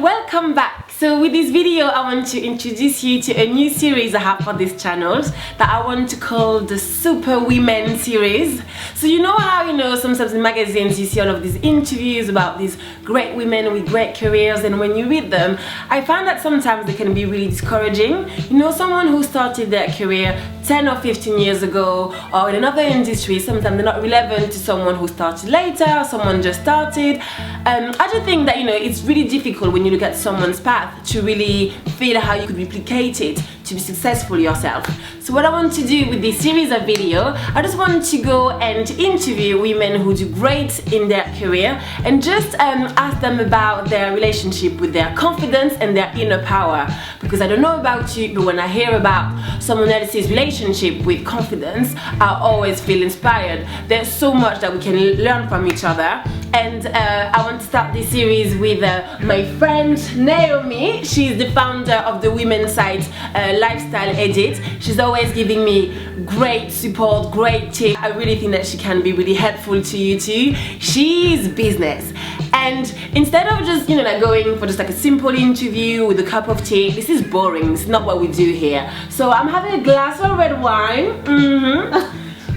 welcome back. So with this video I want to introduce you to a new series I have for this channel that I want to call the Superwomen Series. So you know how, sometimes in magazines you see all of these interviews about these great women with great careers, and when you read them I find that sometimes they can be really discouraging. Someone who started their career 10 or 15 years ago or in another industry, sometimes they're not relevant to someone who started later or someone just started. I just think that it's really difficult when you look at someone's path to really feel how you could replicate it to be successful yourself. So what I want to do with this series of video, I just want to go and interview women who do great in their career and just ask them about their relationship with their confidence and their inner power. Because I don't know about you, but when I hear about someone else's relationship with confidence, I always feel inspired. There's so much that we can learn from each other. And I want to start this series with my friend Naomi. She's the founder of the women's site Lifestyle Edit. She's always giving me great support, great tips. I really think that she can be really helpful to you too. She's business. And instead of just going for just like a simple interview with a cup of tea, this is boring. It's not what we do here. So I'm having a glass of red wine.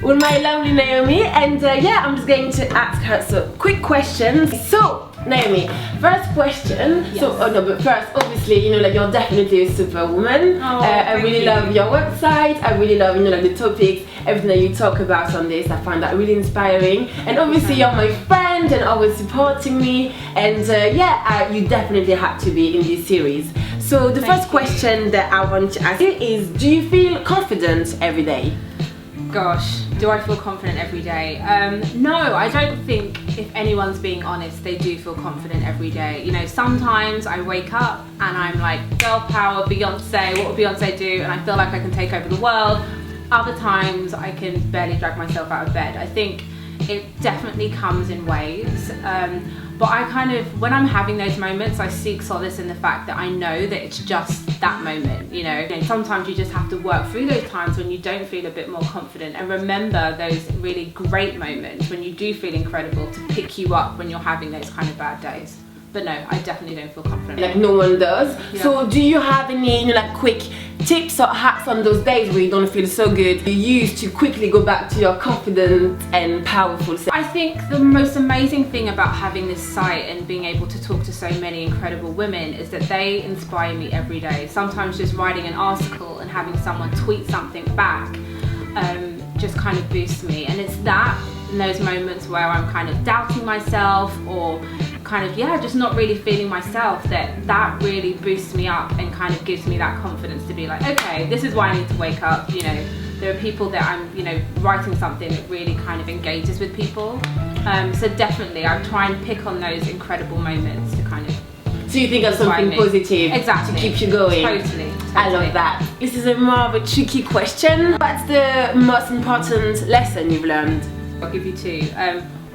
With my lovely Naomi, and yeah, I'm just going to ask her some quick questions. So Naomi, first question. Yes. But first, obviously, you're definitely a superwoman. Oh, I really love your website. I really love, the topics, everything that you talk about on this. I find that really inspiring. And obviously, you're my friend and always supporting me. And yeah, you definitely had to be in this series. So the first question that I want to ask you is: do you feel confident every day? Gosh, do I feel confident every day? No, I don't think, if anyone's being honest, they do feel confident every day. Sometimes I wake up and I'm like, girl power, Beyonce, what would Beyonce do? And I feel like I can take over the world. Other times I can barely drag myself out of bed. I think it definitely comes in waves. But I when I'm having those moments, I seek solace in the fact that I know that it's just that moment, Sometimes you just have to work through those times when you don't feel a bit more confident and remember those really great moments when you do feel incredible to pick you up when you're having those kind of bad days. But no, I definitely don't feel confident. Like no one does. Yeah. So do you have any quick tips or hacks on those days where you don't feel so good you use to quickly go back to your confident and powerful self? I think the most amazing thing about having this site and being able to talk to so many incredible women is that they inspire me every day. Sometimes just writing an article and having someone tweet something back just kind of boosts me, and it's that in those moments where I'm kind of doubting myself or just not really feeling myself, that really boosts me up and kind of gives me that confidence to be like, okay, this is why I need to wake up. There are people that I'm writing something that really kind of engages with people, so definitely I try and pick on those incredible moments to kind of, so you think of something positive exactly to keep you going. Totally. I love that. This is a more of a tricky question. What's the most important lesson you've learned? I'll give you two.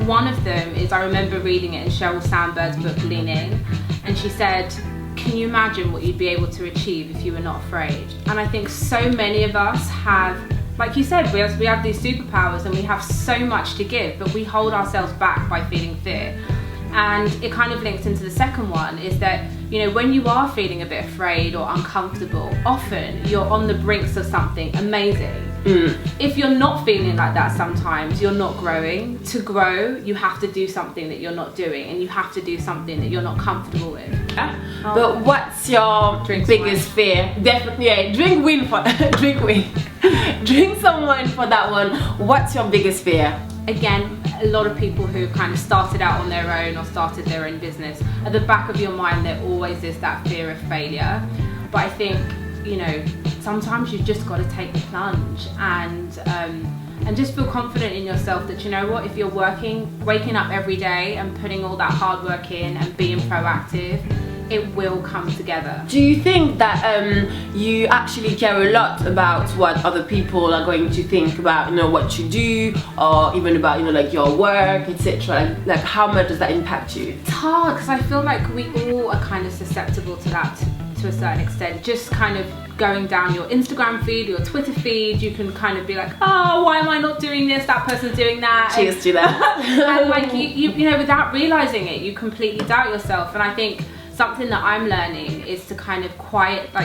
One of them is, I remember reading it in Sheryl Sandberg's book Lean In, and she said, can you imagine what you'd be able to achieve if you were not afraid? And I think so many of us have, like you said, we have these superpowers and we have so much to give, but we hold ourselves back by feeling fear. And it kind of links into the second one, is that when you are feeling a bit afraid or uncomfortable, often you're on the brinks of something amazing. If you're not feeling like that, sometimes you're not growing. To grow, you have to do something that you're not doing, and you have to do something that you're not comfortable with. Yeah. But what's your biggest fear? Definitely, yeah, drink wine for drink some wine for that one. What's your biggest fear? Again, a lot of people who kind of started out on their own or started their own business, at the back of your mind there always is that fear of failure. But I think sometimes you've just got to take the plunge and just feel confident in yourself that what, if you're waking up every day and putting all that hard work in and being proactive, it will come together. Do you think that you actually care a lot about what other people are going to think about what you do, or even about your work, etc.? Like how much does that impact you? It's hard because I feel like we all are kind of susceptible to that to a certain extent. Just kind of going down your Instagram feed, your Twitter feed, you can kind of be like, oh, why am I not doing this? That person's doing that. Cheers to that. And like you without realizing it, you completely doubt yourself. And I think something that I'm learning is to kind of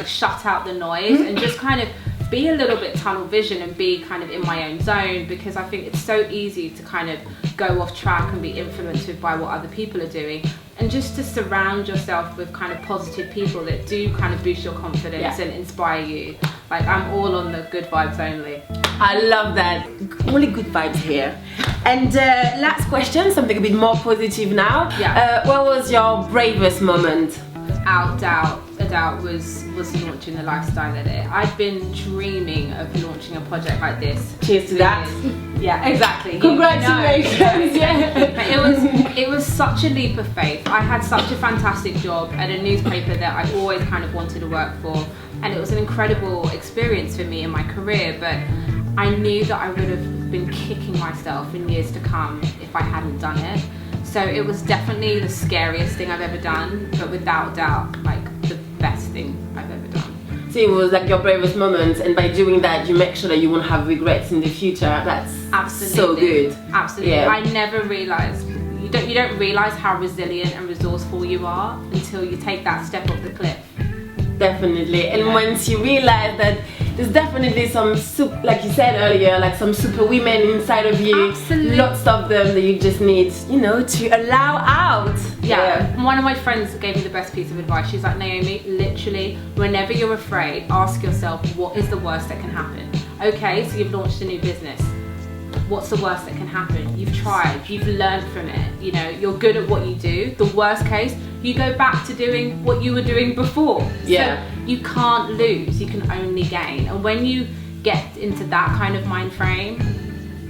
shut out the noise and just kind of be a little bit tunnel vision and be kind of in my own zone, because I think it's so easy to kind of go off track and be influenced by what other people are doing, and just to surround yourself with kind of positive people that do kind of boost your confidence and inspire you. Like, I'm all on the good vibes only. I love that. Only good vibes here. And last question, something a bit more positive now. What was your bravest moment? Without doubt, a doubt was launching the lifestyle edit. I've been dreaming of launching a project like this. Cheers to that. Yeah, exactly. Congratulations. It was such a leap of faith. I had such a fantastic job at a newspaper that I always kind of wanted to work for, and it was an incredible experience for me in my career, but I knew that I would have been kicking myself in years to come if I hadn't done it. So it was definitely the scariest thing I've ever done, but without doubt, like, the best thing I've ever done. So it was like your bravest moment, and by doing that, you make sure that you won't have regrets in the future. That's absolutely so good. Absolutely. Yeah. I never realised, you don't realise how resilient and resourceful you are until you take that step off the cliff. Definitely. And once you realize that there's definitely some, like you said earlier, like some super women inside of you. Absolutely. Lots of them that you just need, you know, to allow out. Yeah. One of my friends gave me the best piece of advice. She's like, Naomi, literally, whenever you're afraid, ask yourself, what is the worst that can happen? Okay, so you've launched a new business. What's the worst that can happen? You've tried, you've learned from it, you know, you're good at what you do. The worst case, you go back to doing what you were doing before. Yeah. So you can't lose, you can only gain. And when you get into that kind of mind frame,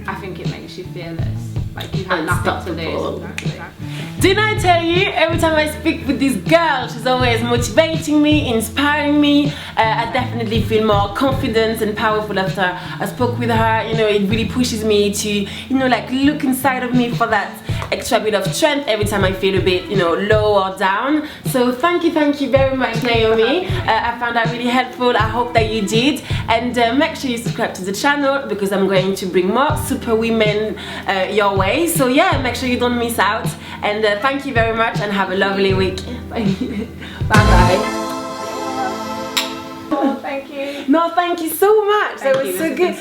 I think it makes you fearless. Like, you have nothing to lose. Exactly. Didn't I tell you, every time I speak with this girl, she's always motivating me, inspiring me. I definitely feel more confident and powerful after I spoke with her. You know, it really pushes me to, you know, like, look inside of me for that extra bit of strength every time I feel a bit, you know, low or down. So thank you very much, Naomi. I found that really helpful. I hope that you did. And make sure you subscribe to the channel, because I'm going to bring more super women your way. So yeah, make sure you don't miss out. And thank you very much, and have a lovely week. Bye bye. Oh, thank you. No, thank you so much. That was so good.